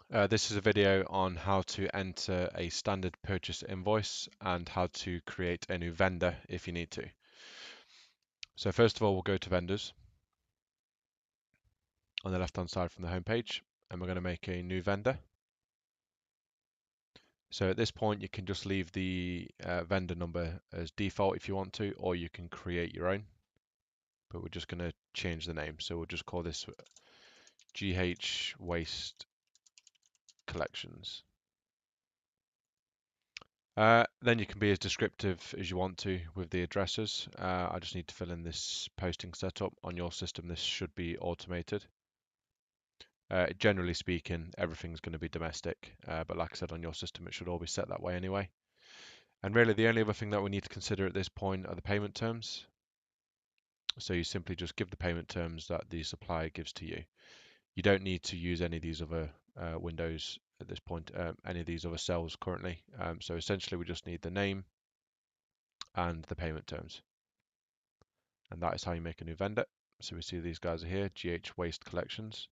This is a video on how to enter a standard purchase invoice and how to create a new vendor if you need to. So first of all, we'll go to vendors on the left hand side from the home page, and we're going to make a new vendor. So at this point, you can just leave the vendor number as default if you want to, or you can create your own. But we're just going to change the name. So we'll just call this GH Waste Collections. Then you can be as descriptive as you want to with the addresses. I just need to fill in this posting setup. On your system, this should be automated. Generally speaking, everything's going to be domestic, but like I said, on your system, it should all be set that way anyway. And really, the only other thing that we need to consider at this point are the payment terms. So you simply just give the payment terms that the supplier gives to you. You don't need to use any of these other windows at this point, any of these other cells currently. So essentially, we just need the name and the payment terms. And that is how you make a new vendor. So we see these guys are here, GH Waste Collections.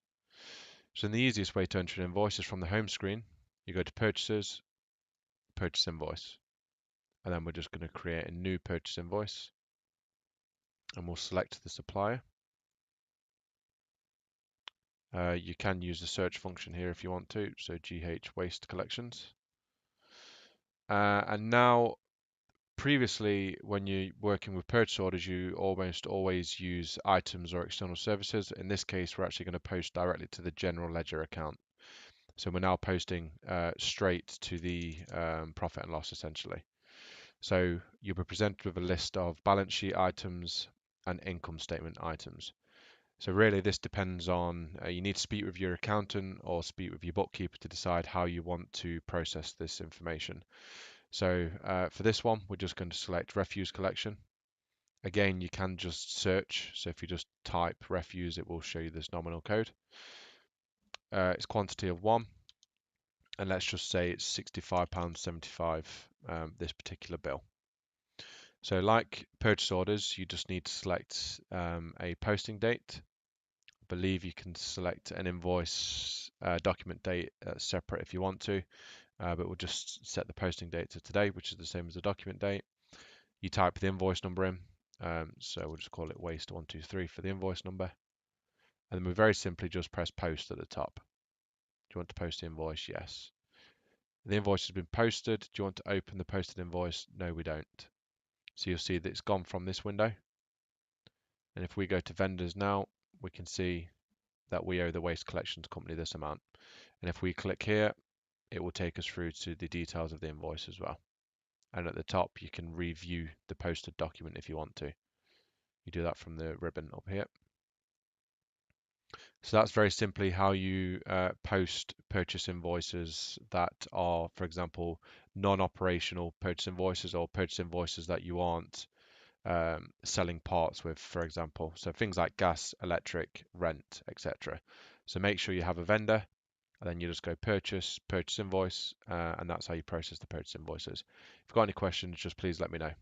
So the easiest way to enter an invoice is from the home screen. You go to Purchases, Purchase Invoice. And then we're just going to create a new purchase invoice. And we'll select the supplier. You can use the search function here if you want to. So GH Waste Collections. And now, previously, when you're working with purchase orders, you almost always use items or external services. In this case, we're actually going to post directly to the general ledger account. So we're now posting straight to the profit and loss, essentially. So you'll be presented with a list of balance sheet items and income statement items. So really, this depends on, you need to speak with your accountant or speak with your bookkeeper to decide how you want to process this information. So for this one, we're just going to select refuse collection. Again, you can just search. So if you just type refuse, it will show you this nominal code. It's quantity of 1. And let's just say it's £65.75, this particular bill. So like purchase orders, you just need to select a posting date. I believe you can select an invoice document date separate if you want to, but we'll just set the posting date to today, which is the same as the document date. You type the invoice number in, so we'll just call it waste 123 for the invoice number. And then we very simply just press post at the top. Do you want to post the invoice? Yes. The invoice has been posted. Do you want to open the posted invoice? No, we don't. So you'll see that it's gone from this window. And if we go to vendors now, we can see that we owe the waste collections company this amount. And if we click here, it will take us through to the details of the invoice as well. And at the top, you can review the posted document if you want to. You do that from the ribbon up here. So that's very simply how you post purchase invoices that are, for example, non-operational purchase invoices or purchase invoices that you aren't selling parts with, for example. So things like gas, electric, rent, etc. So make sure you have a vendor, and then you just go purchase invoice, and that's how you process the purchase invoices. If you've got any questions, just please let me know.